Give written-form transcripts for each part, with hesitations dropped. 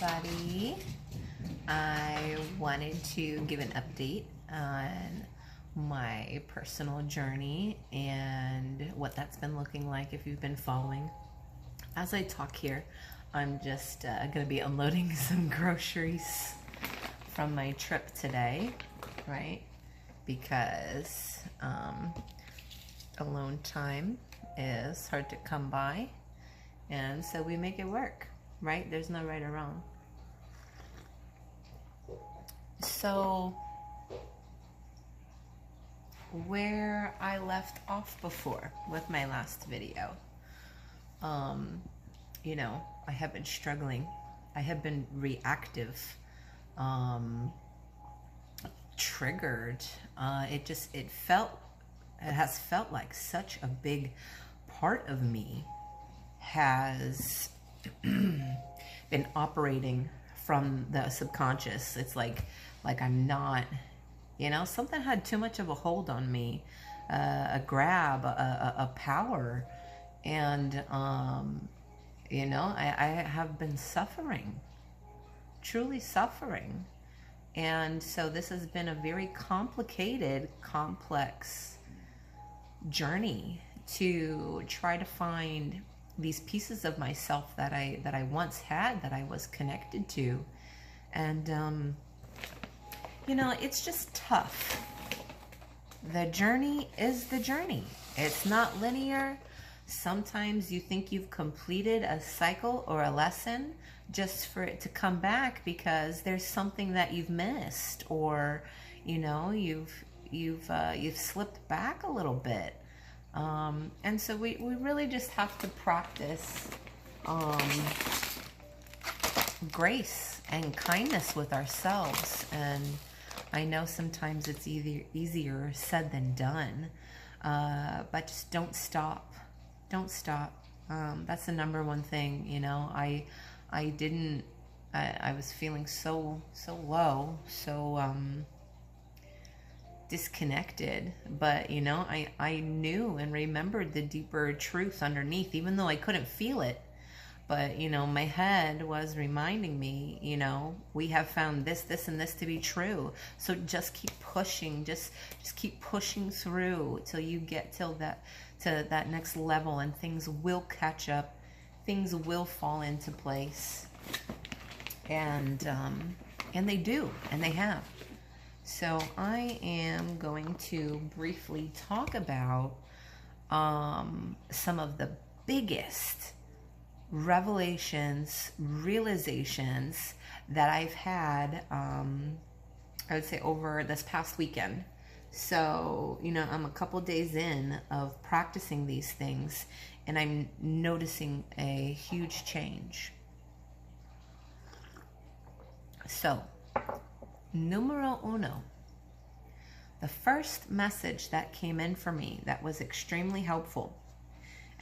everybody. I wanted to give an update on my personal journey and what that's been looking like if you've been following. As I talk here, I'm just going to be unloading some groceries from my trip today, right? Because alone time is hard to come by, and so we make it work, right? There's no right or wrong. So where I left off before with my last video, I have been struggling. I have been reactive, triggered. It has felt like such a big part of me has been operating from the subconscious. It's like I'm not, something had too much of a hold on me, a grab, a power. And, I have been suffering, truly suffering. And so this has been a very complicated, complex journey to try to find these pieces of myself that I once had, that I was connected to. And, it's just tough. The journey is the journey. It's not linear. Sometimes you think you've completed a cycle or a lesson just for it to come back because there's something that you've missed, or you've slipped back a little bit. And so we really just have to practice grace and kindness with ourselves. And I know sometimes it's easier said than done, but just don't stop. Don't stop. That's the number one thing. I was feeling so low, so disconnected, but I knew and remembered the deeper truth underneath, even though I couldn't feel it. But my head was reminding me, we have found this and this to be true, so just keep pushing, just keep pushing through till you get to that next level, and things will catch up, things will fall into place. And they do, and they have. So I am going to briefly talk about some of the biggest revelations, realizations that I've had, I would say over this past weekend. So, I'm a couple days in of practicing these things, and I'm noticing a huge change. So, numero uno, the first message that came in for me that was extremely helpful.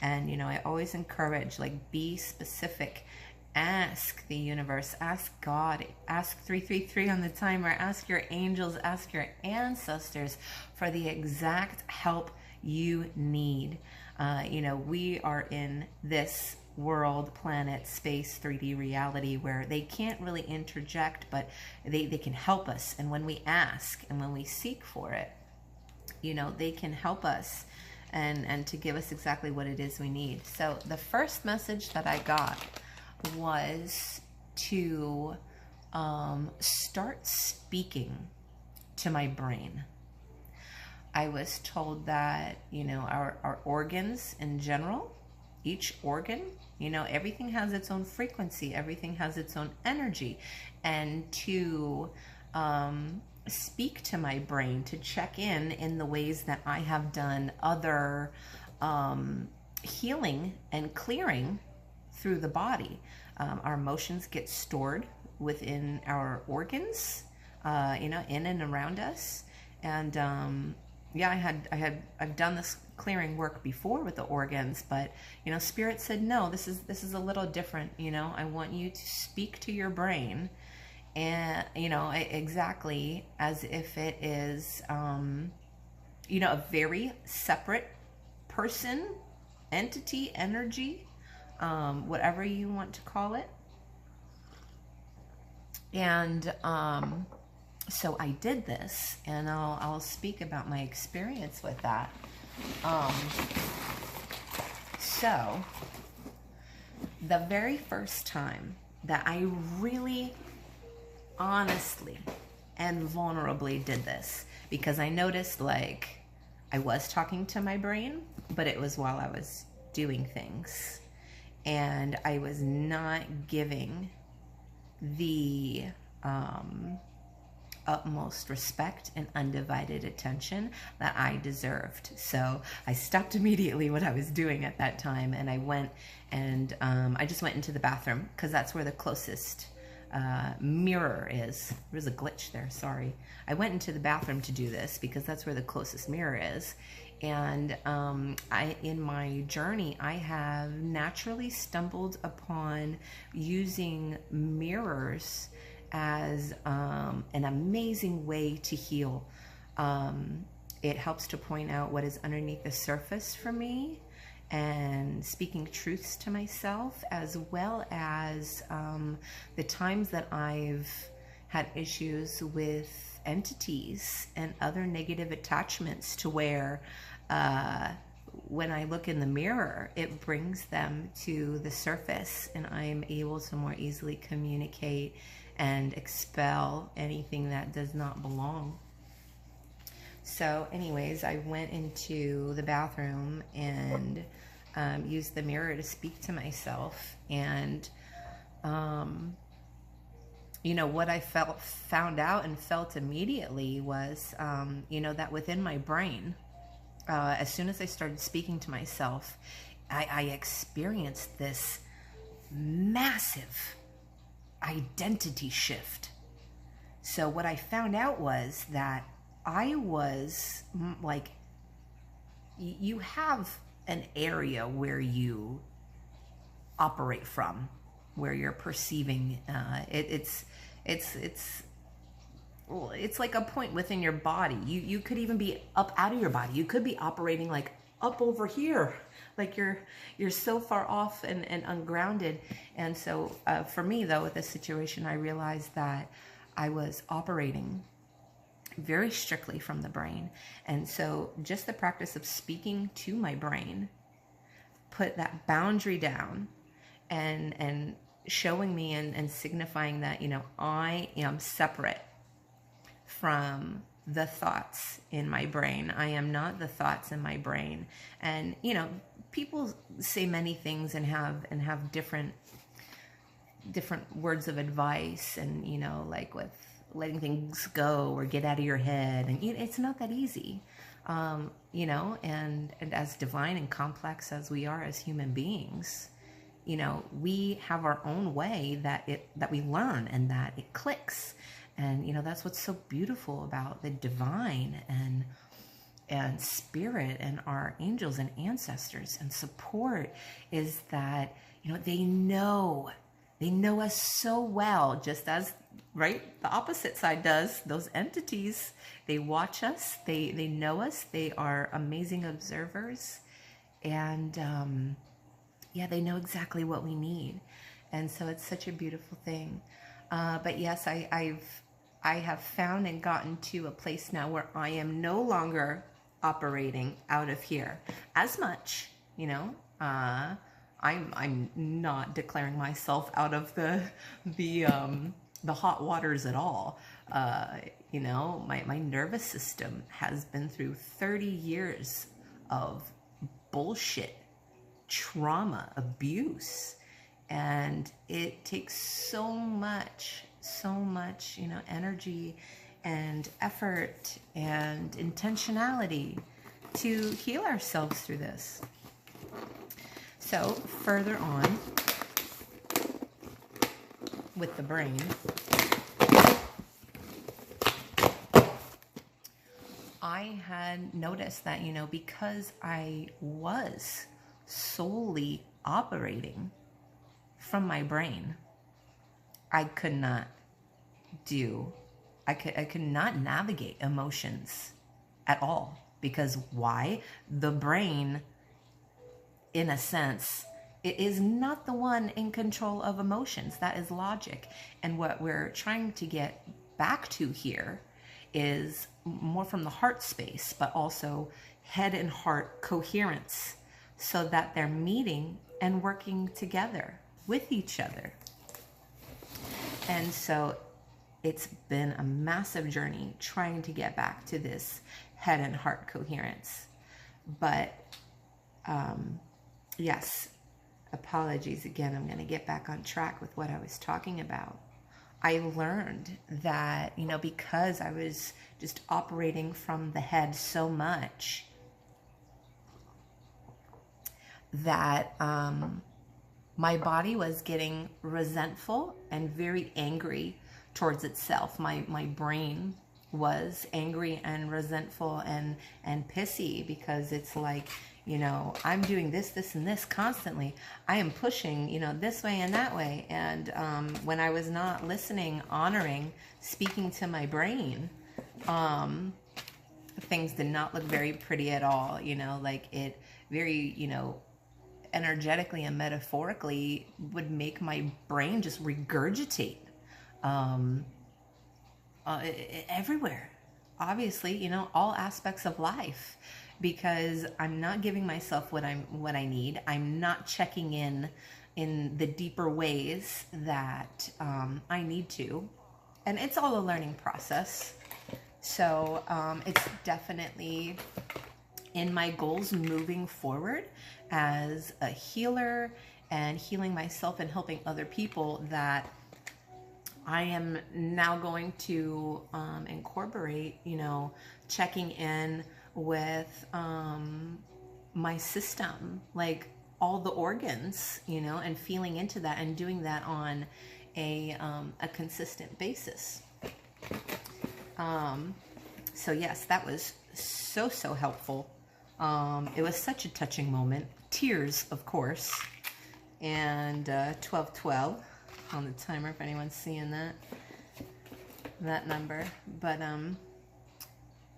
And, I always encourage, be specific. Ask the universe, ask God, ask 333 on the timer, ask your angels, ask your ancestors for the exact help you need. We are in this world, planet, space, 3D reality where they can't really interject, but they can help us. And when we ask and when we seek for it, they can help us and to give us exactly what it is we need. So the first message that I got was to start speaking to my brain. I was told that, our organs in general, each organ, everything has its own frequency, everything has its own energy. And to speak to my brain, to check in the ways that I have done other healing and clearing through the body. Our emotions get stored within our organs, in and around us. And I've done this clearing work before with the organs, but Spirit said, no, this is a little different. I want you to speak to your brain, and exactly as if it is a very separate person, entity, energy, whatever you want to call it. And so I did this, and I'll speak about my experience with that. So the very first time that I really honestly and vulnerably did this, because I noticed like I was talking to my brain, but it was while I was doing things, and I was not giving the utmost respect and undivided attention that I deserved. So I stopped immediately what I was doing at that time, and I went and I just went into the bathroom, because that's where the closest mirror is. There was a glitch there, sorry. I went into the bathroom to do this because that's where the closest mirror is. And in my journey, I have naturally stumbled upon using mirrors as an amazing way to heal. It helps to point out what is underneath the surface for me, and speaking truths to myself, as well as the times that I've had issues with entities and other negative attachments, to where when I look in the mirror, it brings them to the surface, and I am able to more easily communicate and expel anything that does not belong. So anyways, I went into the bathroom and used the mirror to speak to myself. And you know, what I found out and felt immediately was, you know, that within my brain, as soon as I started speaking to myself, I experienced this massive identity shift. So what I found out was that I was like, you have an area where you operate from, where you're perceiving, it's like a point within your body. You could even be up out of your body. You could be operating like up over here, like you're so far off and ungrounded. And so for me though, with this situation, I realized that I was operating very strictly from the brain. And so just the practice of speaking to my brain put that boundary down, and showing me and signifying that, you know, I am separate from the thoughts in my brain. I am not the thoughts in my brain. And, you know, people say many things and have different words of advice, and, you know, like with letting things go or get out of your head. And it's not that easy, you know, and as divine and complex as we are as human beings, you know, we have our own way that we learn and that it clicks. And, you know, that's what's so beautiful about the divine and spirit and our angels and ancestors and support, is that, you know, they know us so well, just as, right, the opposite side does. Those entities, they watch us, they know us, they are amazing observers, and yeah, they know exactly what we need. And so it's such a beautiful thing. But yes, I have found and gotten to a place now where I am no longer operating out of here as much, you know. I'm not declaring myself out of the hot waters at all. You know, my nervous system has been through 30 years of bullshit, trauma, abuse, and it takes so much, you know, energy and effort and intentionality to heal ourselves through this. So further on with the brain, I had noticed that, you know, because I was solely operating from my brain, I could not navigate emotions at all. Because why? The brain, in a sense, It is not the one in control of emotions. That is logic. And what we're trying to get back to here is more from the heart space, but also head and heart coherence, so that they're meeting and working together with each other. And so it's been a massive journey trying to get back to this head and heart coherence. But yes, apologies again. I'm going to get back on track with what I was talking about. I learned that, you know, because I was just operating from the head so much, that my body was getting resentful and very angry towards itself. My brain was angry and resentful and pissy, because it's like, you know, I'm doing this, and this constantly. I am pushing, you know, this way and that way. And when I was not listening, honoring, speaking to my brain, things did not look very pretty at all. You know, like it very, you know, energetically and metaphorically would make my brain just regurgitate everywhere. Obviously, you know, all aspects of life, because I'm not giving myself what I need. I'm not checking in the deeper ways that I need to, and it's all a learning process. So it's definitely in my goals moving forward as a healer and healing myself and helping other people, that I am now going to incorporate, you know, checking in with my system, like all the organs, you know, and feeling into that and doing that on a consistent basis. So yes, that was so helpful. It was such a touching moment. Tears, of course, and 1212 on the timer if anyone's seeing that number. But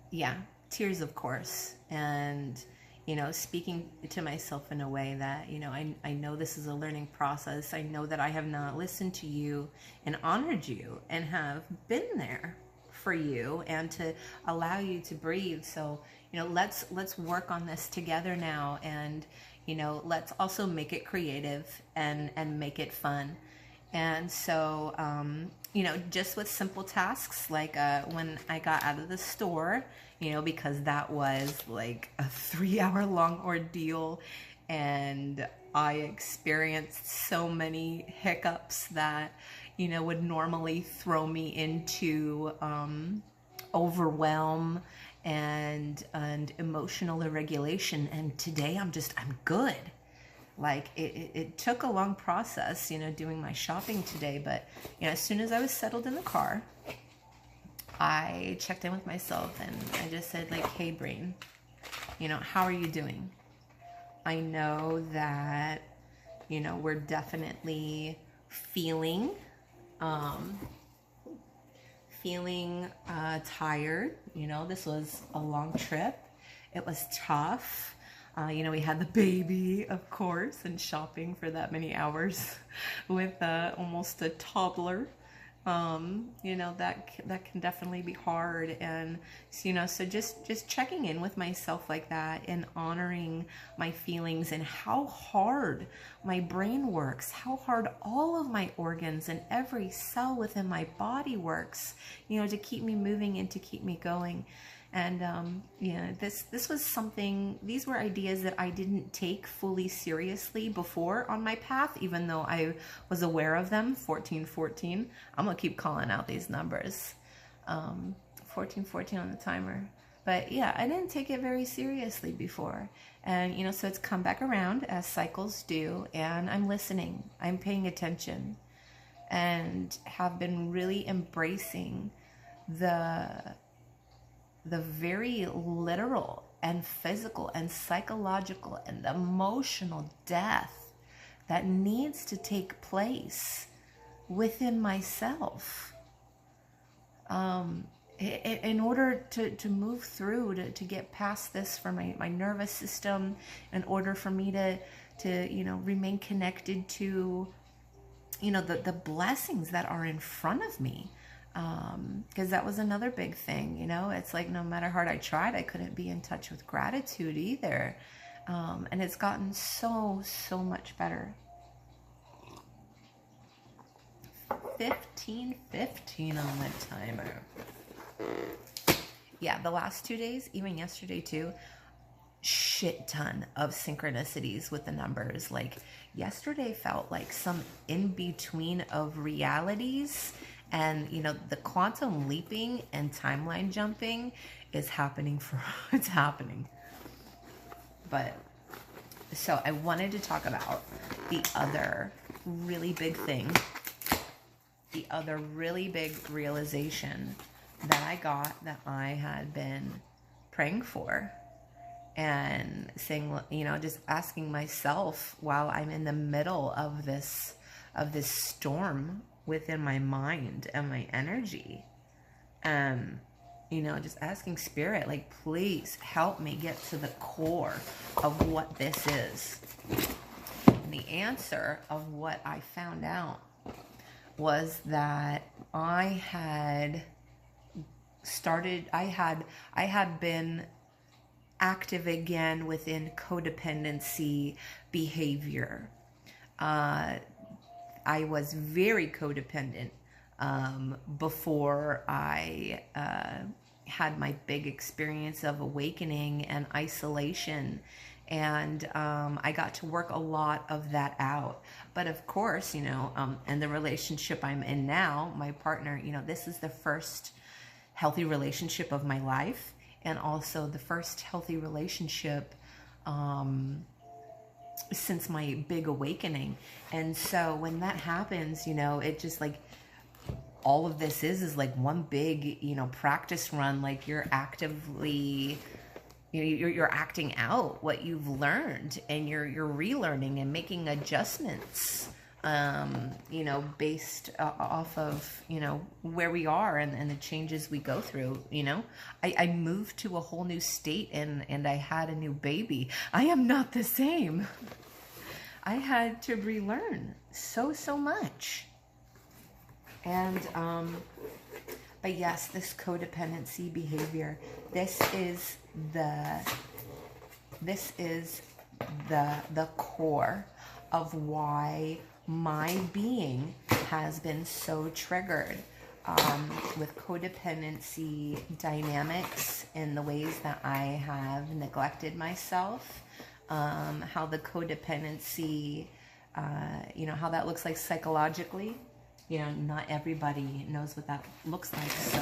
yeah, tears, of course. And, you know, speaking to myself in a way that, you know, I know this is a learning process. I know that I have not listened to you and honored you and have been there for you and to allow you to breathe. So, you know, let's work on this together now. And, you know, let's also make it creative and make it fun. And so, you know, just with simple tasks, like when I got out of the store, you know, because that was like a 3-hour long ordeal, and I experienced so many hiccups that, you know, would normally throw me into overwhelm and emotional irregulation. And today I'm good. Like it took a long process, you know, doing my shopping today, but, you know, as soon as I was settled in the car, I checked in with myself and I just said, like, hey brain, you know, how are you doing? I know that, you know, we're definitely feeling tired. You know, this was a long trip. It was tough. You know, we had the baby, of course, and shopping for that many hours with almost a toddler. You know, that can definitely be hard. And, you know, so just checking in with myself like that and honoring my feelings and how hard my brain works, how hard all of my organs and every cell within my body works, you know, to keep me moving and to keep me going. And, yeah, this was something, these were ideas that I didn't take fully seriously before on my path, even though I was aware of them. 1414, I'm going to keep calling out these numbers. 1414 on the timer. But yeah, I didn't take it very seriously before. And, you know, so it's come back around as cycles do. And I'm listening, I'm paying attention, and have been really embracing the very literal and physical and psychological and emotional death that needs to take place within myself in order to move through, to get past this for my nervous system, in order for me to, you know, remain connected to, you know, the blessings that are in front of me. Because that was another big thing, you know, it's like no matter how hard I tried, I couldn't be in touch with gratitude either. And it's gotten so much better. 15:15 on the timer. Yeah, the last 2 days, even yesterday too, shit ton of synchronicities with the numbers. Like yesterday felt like some in between of realities, and you know, the quantum leaping and timeline jumping is happening for it's happening. But so I wanted to talk about the other really big thing, the other really big realization that I got, that I had been praying for and saying, you know, just asking myself while I'm in the middle of this storm within my mind and my energy, you know, just asking Spirit, like, please help me get to the core of what this is. And the answer of what I found out was that I had been active again within codependency behavior. I was very codependent before I had my big experience of awakening and isolation. And I got to work a lot of that out. But of course, you know, in the relationship I'm in now, my partner, you know, this is the first healthy relationship of my life, and also the first healthy relationship since my big awakening. And so when that happens, you know, it just like, all of this is like one big, you know, practice run. Like you're actively, you know, you're acting out what you've learned, and you're relearning and making adjustments, you know, based off of, you know, where we are and the changes we go through. You know, I moved to a whole new state, and I had a new baby. I am not the same. I had to relearn so much. And, but yes, this codependency behavior, this is the core of why my being has been so triggered with codependency dynamics in the ways that I have neglected myself, how the codependency, you know, how that looks like psychologically. You know, not everybody knows what that looks like. So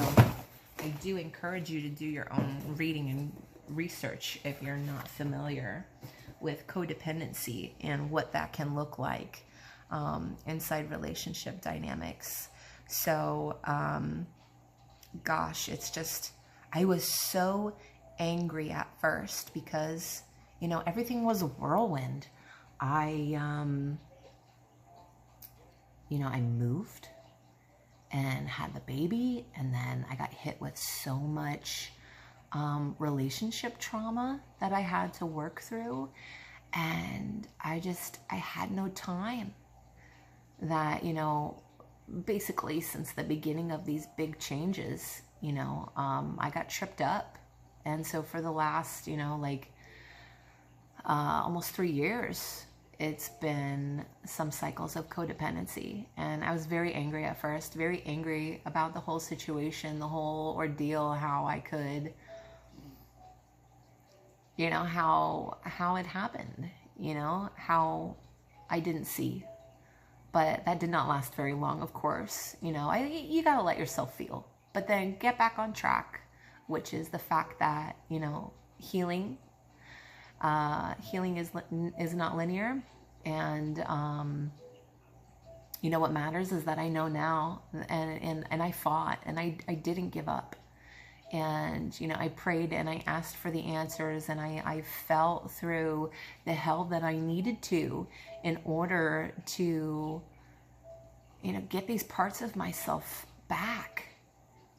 I do encourage you to do your own reading and research if you're not familiar with codependency and what that can look like inside relationship dynamics. So, gosh, it's just, I was so angry at first because, you know, everything was a whirlwind. You know, I moved and had the baby, and then I got hit with so much relationship trauma that I had to work through, and I had no time. That, you know, basically since the beginning of these big changes, you know, I got tripped up, and so for the last, you know, like almost 3 years, it's been some cycles of codependency. And I was very angry at first, very angry about the whole situation, the whole ordeal, how I could, you know, how it happened, you know, how I didn't see. But that did not last very long, of course. You know, you gotta let yourself feel, but then get back on track, which is the fact that, you know, healing is not linear, and you know, what matters is that I know now, and I fought, and I didn't give up, and you know, I prayed and I asked for the answers, and I felt through the hell that I needed to in order to, you know, get these parts of myself back,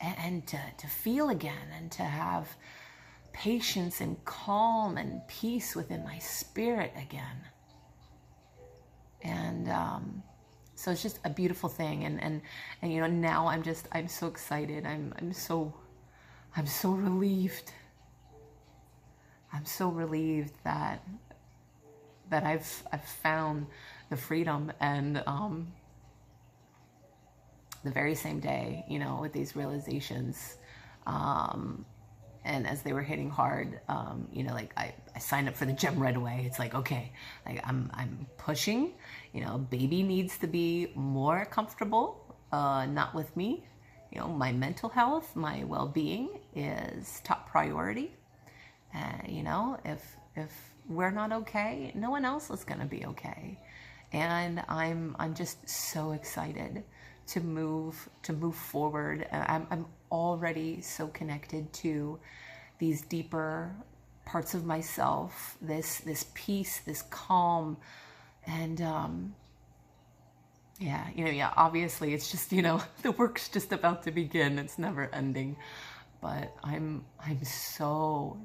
and to feel again, and to have patience and calm and peace within my spirit again. And so it's just a beautiful thing. And you know, now I'm so excited. I'm so relieved. I'm so relieved that I've found the freedom. And the very same day, you know, with these realizations, and as they were hitting hard, you know, like I signed up for the gym right away. It's like, okay, like I'm pushing, you know, baby needs to be more comfortable, not with me. You know, my mental health, my well-being is top priority. You know, if we're not okay, no one else is going to be okay. And I'm just so excited to move forward. I'm already so connected to these deeper parts of myself, this peace, this calm. And yeah, obviously it's just, you know, the work's just about to begin. It's never ending. But I'm so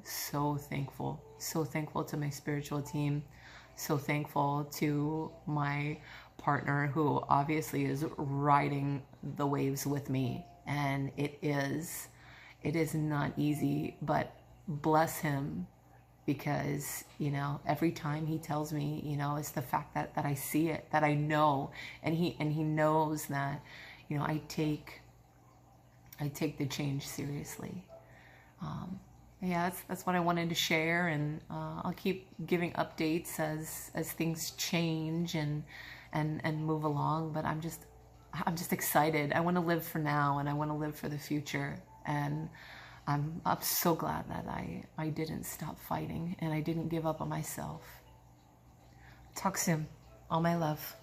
thankful. So thankful to my spiritual team. So thankful to my partner, who obviously is riding the waves with me. And it is not easy, but bless him, because, you know, every time he tells me, you know, it's the fact that I see it, that I know, and he knows that, you know, I take the change seriously. Yeah, that's what I wanted to share, and I'll keep giving updates as things change and move along. But I'm just excited. I want to live for now, and I want to live for the future. And I'm so glad that I didn't stop fighting, and I didn't give up on myself. Talk soon. All my love.